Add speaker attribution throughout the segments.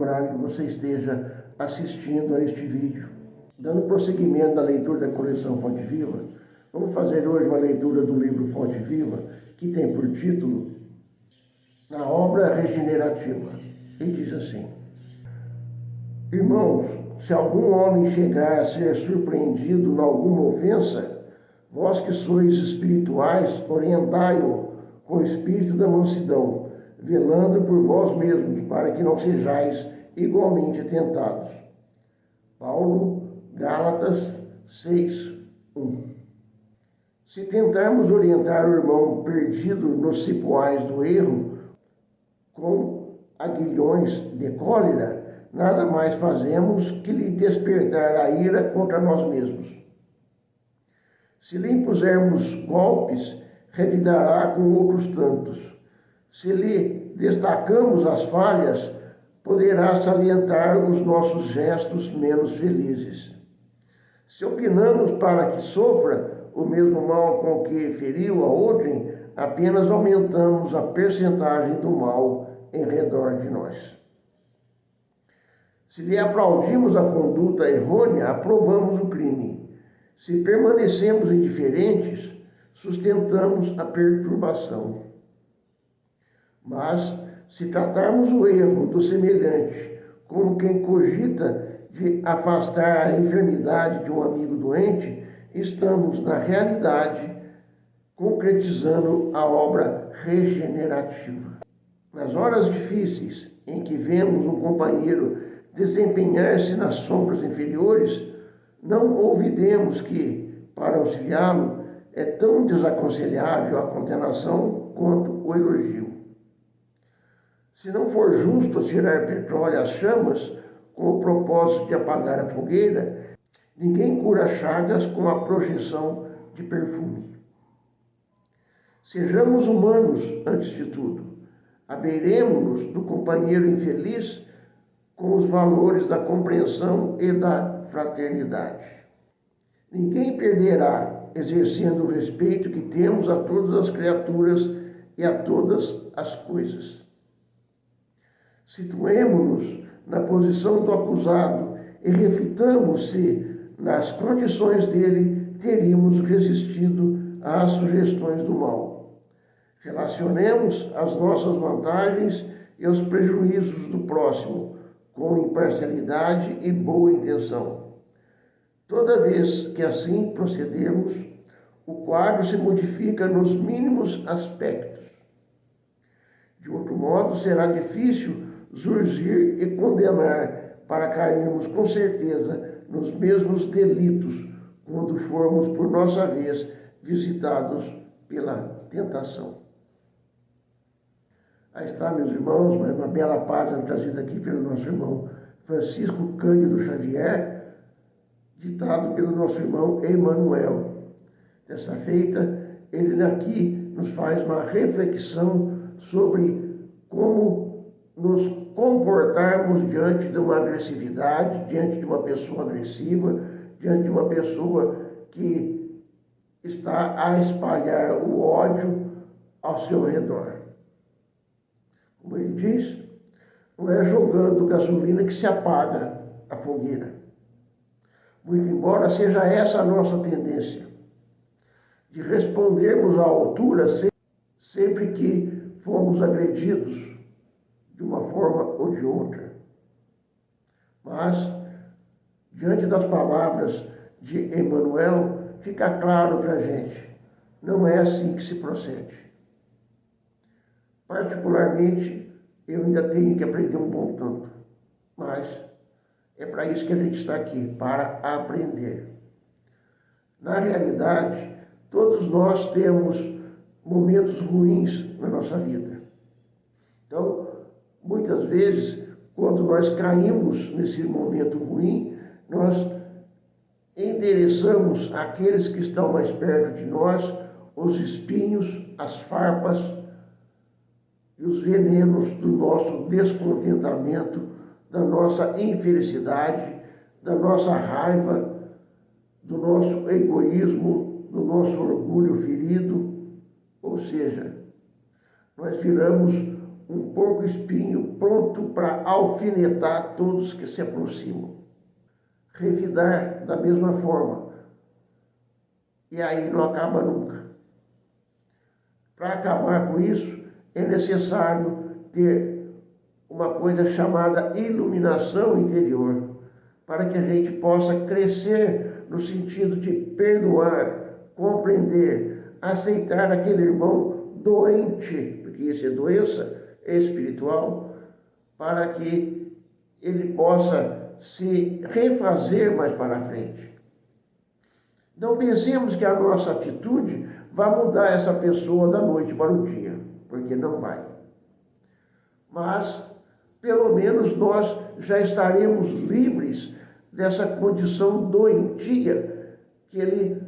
Speaker 1: horário que você esteja assistindo a este vídeo. Dando prosseguimento à leitura da coleção Fonte Viva, vamos fazer hoje uma leitura do livro Fonte Viva, que tem por título Na Obra Regenerativa. E diz assim: Irmãos, se algum homem chegar a ser surpreendido em alguma ofensa, vós que sois espirituais, orientai-o com o espírito da mansidão, velando por vós mesmos, para que não sejais igualmente tentados. Paulo, Gálatas 6:1. Se tentarmos orientar o irmão perdido nos cipoais do erro com aguilhões de cólera, nada mais fazemos que lhe despertar a ira contra nós mesmos. Se lhe impusermos golpes, revidará com outros tantos. Se lhe destacamos as falhas, poderá salientar os nossos gestos menos felizes. Se opinamos para que sofra o mesmo mal com que feriu a outrem, apenas aumentamos a percentagem do mal em redor de nós. Se lhe aplaudimos a conduta errônea, aprovamos o crime. Se permanecemos indiferentes, sustentamos a perturbação. Mas, se tratarmos o erro do semelhante como quem cogita de afastar a enfermidade de um amigo doente, estamos, na realidade, concretizando a obra regenerativa. Nas horas difíceis em que vemos um companheiro desempenhar-se nas sombras inferiores, não olvidemos que, para auxiliá-lo, é tão desaconselhável a condenação quanto o elogio. Se não for justo atirar petróleo às chamas, com o propósito de apagar a fogueira, ninguém cura chagas com a projeção de perfume. Sejamos humanos antes de tudo. Abeiremo-nos do companheiro infeliz com os valores da compreensão e da fraternidade. Ninguém perderá exercendo o respeito que temos a todas as criaturas e a todas as coisas. Situemo-nos na posição do acusado e reflitamos se, nas condições dele, teríamos resistido às sugestões do mal. Relacionemos as nossas vantagens e os prejuízos do próximo, com imparcialidade e boa intenção. Toda vez que assim procedermos, o quadro se modifica nos mínimos aspectos. De outro modo, será difícil surgir e condenar para cairmos com certeza nos mesmos delitos quando formos, por nossa vez, visitados pela tentação. Aí está, meus irmãos, uma bela página trazida aqui pelo nosso irmão Francisco Cândido Xavier, ditado pelo nosso irmão Emmanuel. Dessa feita, ele aqui nos faz uma reflexão sobre como nos comportarmos diante de uma agressividade, diante de uma pessoa agressiva, diante de uma pessoa que está a espalhar o ódio ao seu redor. Como ele diz, não é jogando gasolina que se apaga a fogueira. Muito embora seja essa a nossa tendência, de respondermos à altura sempre que fomos agredidos, de uma forma ou de outra. Mas, diante das palavras de Emmanuel, fica claro para a gente, não é assim que se procede. Particularmente, eu ainda tenho que aprender um bom tanto, mas é para isso que a gente está aqui, para aprender. Na realidade, todos nós temos momentos ruins na nossa vida. Então, muitas vezes, quando nós caímos nesse momento ruim, nós endereçamos àqueles que estão mais perto de nós os espinhos, as farpas e os venenos do nosso descontentamento, da nossa infelicidade, da nossa raiva, do nosso egoísmo, do nosso orgulho ferido. Ou seja, nós viramos um porco-espinho pronto para alfinetar todos que se aproximam. Revidar da mesma forma. E aí não acaba nunca. Para acabar com isso, é necessário ter uma coisa chamada iluminação interior, para que a gente possa crescer no sentido de perdoar, compreender, aceitar aquele irmão doente, porque isso é doença espiritual, para que ele possa se refazer mais para frente. Não pensemos que a nossa atitude vai mudar essa pessoa da noite para o dia, porque não vai. Mas, pelo menos, nós já estaremos livres dessa condição doentia que ele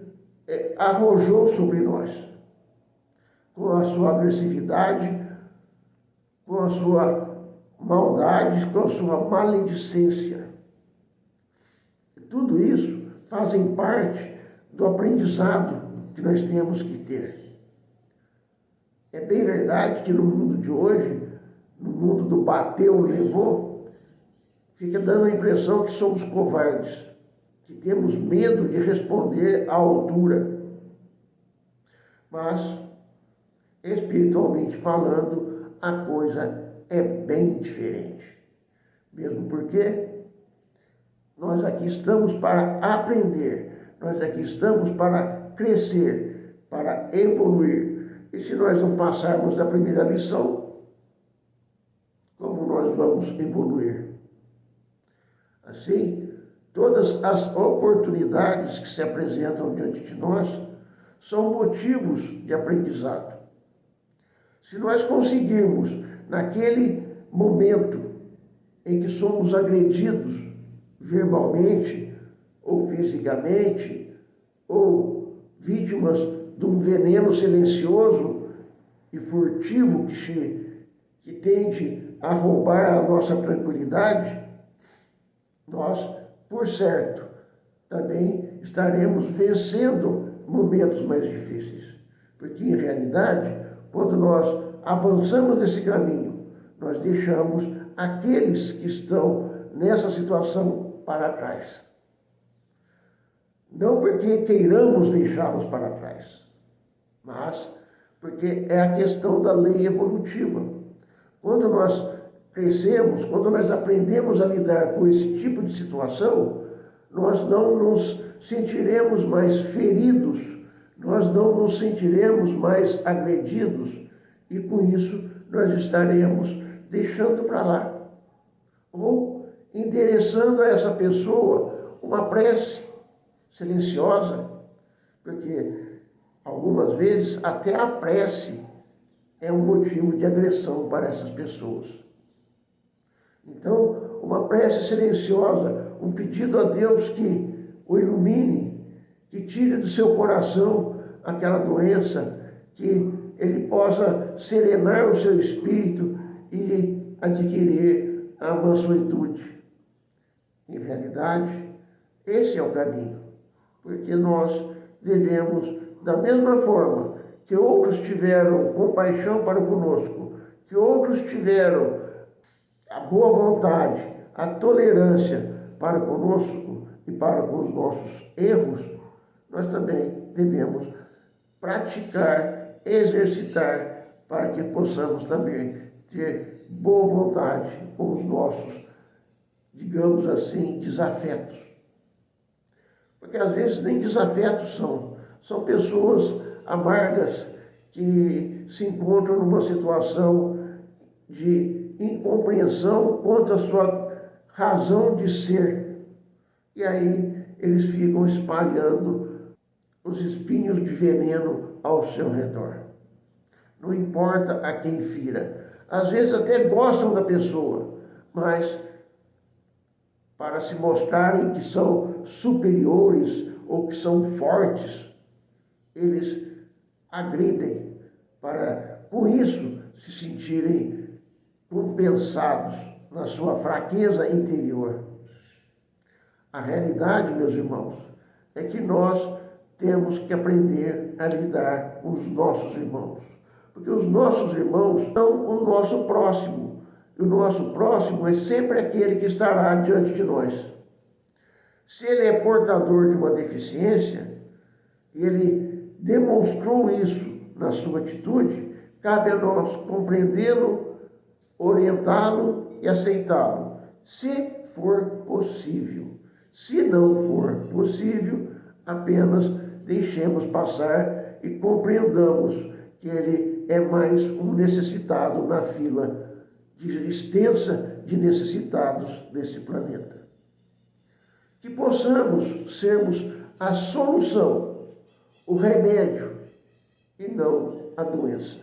Speaker 1: arrojou sobre nós, com a sua agressividade, com a sua maldade, com a sua maledicência. Tudo isso fazem parte do aprendizado que nós temos que ter. É bem verdade que no mundo de hoje, no mundo do bateu, levou, fica dando a impressão que somos covardes, que temos medo de responder à altura. Mas, espiritualmente falando, a coisa é bem diferente. Mesmo porque nós aqui estamos para aprender, nós aqui estamos para crescer, para evoluir. E se nós não passarmos da primeira lição, como nós vamos evoluir? Assim, todas as oportunidades que se apresentam diante de nós são motivos de aprendizado. Se nós conseguirmos, naquele momento em que somos agredidos verbalmente ou fisicamente, ou vítimas de um veneno silencioso e furtivo que tende a roubar a nossa tranquilidade, nós, por certo, também estaremos vencendo momentos mais difíceis. Porque, em realidade, quando nós avançamos nesse caminho, nós deixamos aqueles que estão nessa situação para trás. Não porque queiramos deixá-los para trás, mas porque é a questão da lei evolutiva. Quando nós crescemos, quando nós aprendemos a lidar com esse tipo de situação, nós não nos sentiremos mais feridos, nós não nos sentiremos mais agredidos, e com isso nós estaremos deixando para lá, ou endereçando a essa pessoa uma prece silenciosa, porque algumas vezes até a prece é um motivo de agressão para essas pessoas. Então, uma prece silenciosa, um pedido a Deus que o ilumine, que tire do seu coração aquela doença, que ele possa serenar o seu espírito e adquirir a mansuetude. Em realidade, esse é o caminho, porque nós devemos, da mesma forma que outros tiveram compaixão para conosco, que outros tiveram a boa vontade, a tolerância para conosco e para com os nossos erros, nós também devemos praticar, exercitar, para que possamos também ter boa vontade com os nossos, digamos assim, desafetos. Porque às vezes nem desafetos são pessoas amargas que se encontram numa situação de incompreensão quanto à sua razão de ser. E aí eles ficam espalhando os espinhos de veneno ao seu redor. Não importa a quem fira. Às vezes até gostam da pessoa, mas para se mostrarem que são superiores ou que são fortes, eles agridem para, com isso, se sentirem compensados na sua fraqueza interior. A realidade, meus irmãos, é que nós temos que aprender a lidar com os nossos irmãos, Porque os nossos irmãos são o nosso próximo. E o nosso próximo é sempre aquele que estará diante de nós. Se ele é portador de uma deficiência, ele demonstrou isso na sua atitude, cabe a nós compreendê-lo, orientá-lo e aceitá-lo, se for possível. Se não for possível, apenas deixemos passar e compreendamos que ele é mais um necessitado na fila extensa de necessitados desse planeta. Que possamos sermos a solução, o remédio e não a doença.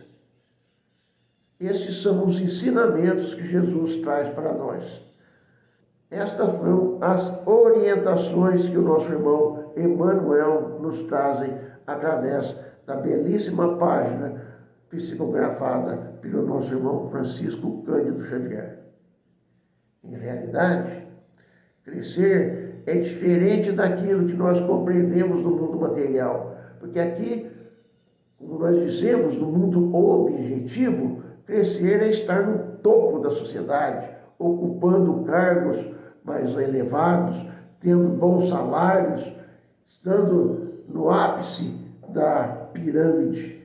Speaker 1: Esses são os ensinamentos que Jesus traz para nós. Estas são as orientações que o nosso irmão Emmanuel nos trazem através da belíssima página psicografada pelo nosso irmão Francisco Cândido Xavier. Em realidade, crescer é diferente daquilo que nós compreendemos no mundo material, porque aqui, como nós dizemos, no mundo objetivo, crescer é estar no topo da sociedade, ocupando cargos mais elevados, tendo bons salários, estando no ápice da pirâmide.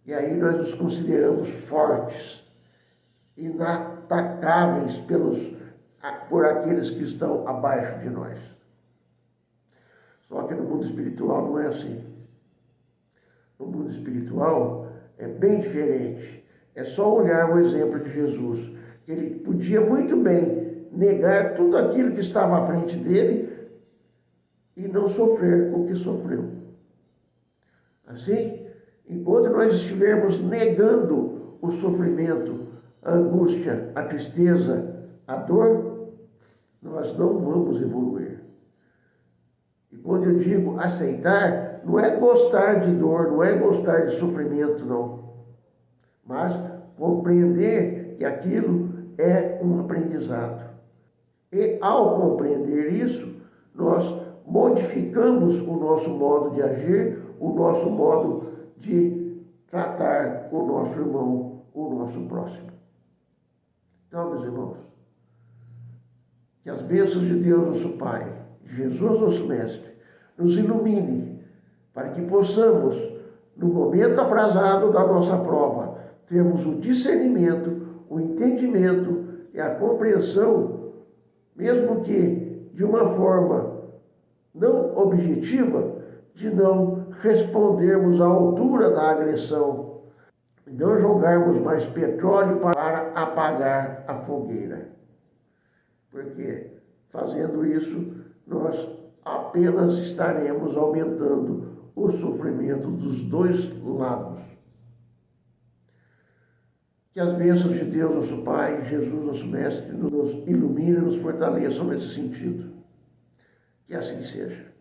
Speaker 1: E aí nós nos consideramos fortes, inatacáveis por aqueles que estão abaixo de nós. Só que no mundo espiritual não é assim. No mundo espiritual é bem diferente. É só olhar o exemplo de Jesus. Ele podia muito bem negar tudo aquilo que estava à frente dele e não sofrer o que sofreu. Assim, enquanto nós estivermos negando o sofrimento, a angústia, a tristeza, a dor, nós não vamos evoluir. E quando eu digo aceitar, não é gostar de dor, não é gostar de sofrimento, não. Mas compreender que aquilo é um aprendizado. E ao compreender isso, nós modificamos o nosso modo de agir, o nosso modo de tratar o nosso irmão, o nosso próximo. Então, meus irmãos, que as bênçãos de Deus, nosso Pai, de Jesus, nosso Mestre, nos ilumine para que possamos, no momento aprazado da nossa prova, termos o discernimento, o entendimento e a compreensão, mesmo que de uma forma não objetiva, de não respondermos à altura da agressão, não jogarmos mais petróleo para apagar a fogueira. Porque, fazendo isso, nós apenas estaremos aumentando o sofrimento dos dois lados. Que as bênçãos de Deus, nosso Pai, Jesus, nosso Mestre, nos ilumine e nos fortaleçam nesse sentido. Que assim seja.